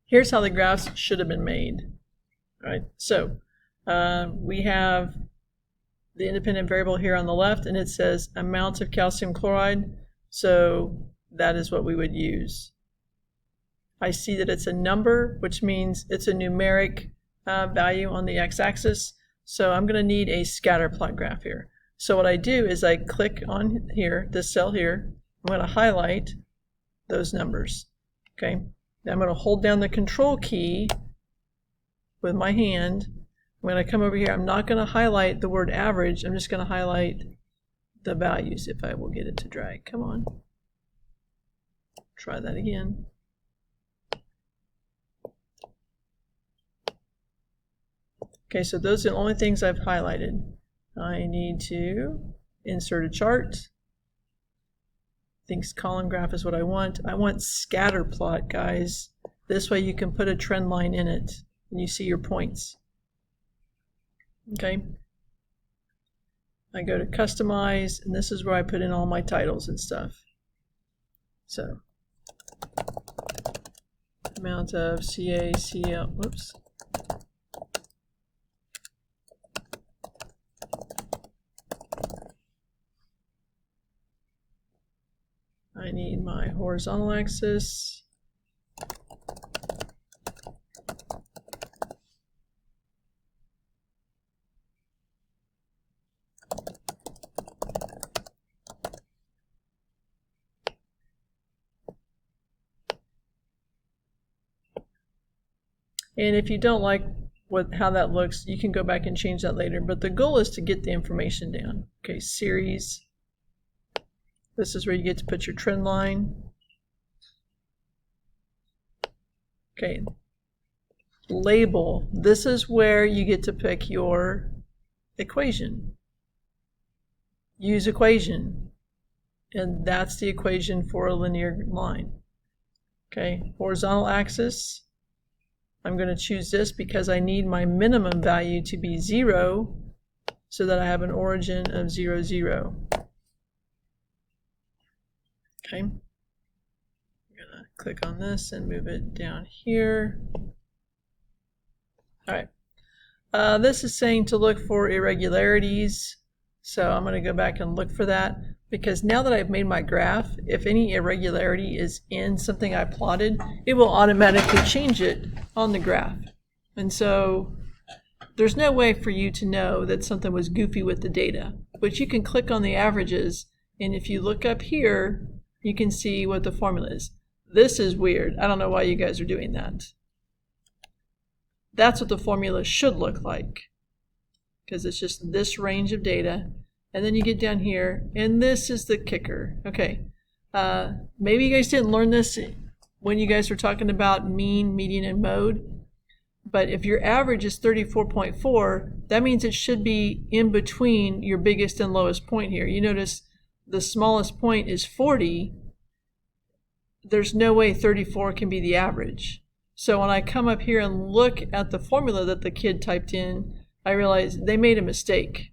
here's how the graphs should have been made. All right, so we have the independent variable here on the left, and it says amount of calcium chloride, so that is what we would use. I see that it's a number, which means it's a numeric value on the x-axis, so I'm going to need a scatter plot graph here. So what I do is I click on here, this cell here, I'm going to highlight those numbers. Okay, now I'm going to hold down the control key with my hand. When I come over here, I'm not going to highlight the word average, I'm just going to highlight the values if I will get it to drag. Come on. Try that again. Okay, so those are the only things I've highlighted. I need to insert a chart. I think column graph is what I want. I want scatter plot, guys. This way you can put a trend line in it and you see your points. Okay. I go to customize, and this is where I put in all my titles and stuff. So, amount of CACL, whoops. I need my horizontal axis. And if you don't like how that looks, you can go back and change that later. But the goal is to get the information down. Okay, series. This is where you get to put your trend line. Okay, label. This is where you get to pick your equation. Use equation. And that's the equation for a linear line. Okay, horizontal axis. I'm going to choose this because I need my minimum value to be 0 so that I have an origin of 0, 0. Okay. I'm going to click on this and move it down here. All right. This is saying to look for irregularities. So I'm going to go back and look for that, because now that I've made my graph, if any irregularity is in something I plotted, it will automatically change it on the graph. And so there's no way for you to know that something was goofy with the data, but you can click on the averages, and if you look up here, you can see what the formula is. This is weird. I don't know why you guys are doing that. That's what the formula should look like, because it's just this range of data. And then you get down here, and this is the kicker. Okay, maybe you guys didn't learn this when you guys were talking about mean, median, and mode. But if your average is 34.4, that means it should be in between your biggest and lowest point here. You notice the smallest point is 40. There's no way 34 can be the average. So when I come up here and look at the formula that the kid typed in, I realize they made a mistake.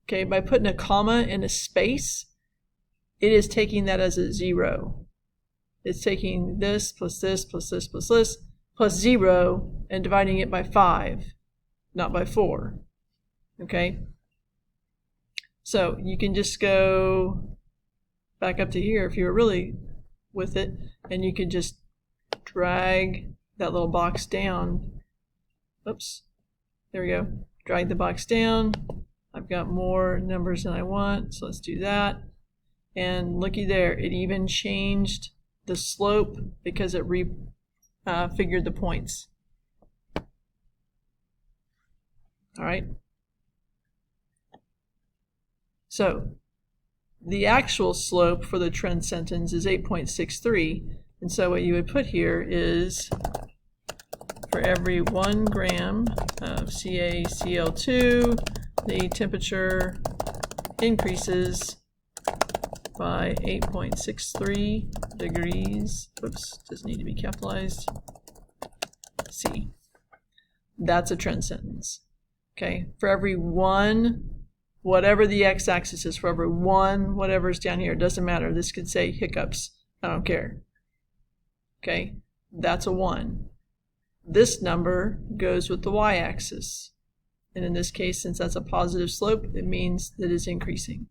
Okay, by putting a comma in a space, it is taking that as a 0. It's taking this plus this plus this plus this plus 0 and dividing it by 5, not by 4. Okay? So you can just go back up to here if you were really with it, and you could just drag that little box down. Oops. There we go. Drag the box down. I've got more numbers than I want, so let's do that. And looky there, it even changed the slope because it figured the points. All right. So the actual slope for the trend sentence is 8.63. And so what you would put here is for every 1 gram of CaCl2, the temperature increases by 8.63 degrees. Whoops, doesn't need to be capitalized. C. That's a trend sentence. Okay, for every 1, whatever the x-axis is, for every 1, whatever's down here, it doesn't matter. This could say hiccups. I don't care. Okay, that's a 1. this number goes with the y-axis. And in this case, since that's a positive slope, it means that it's increasing.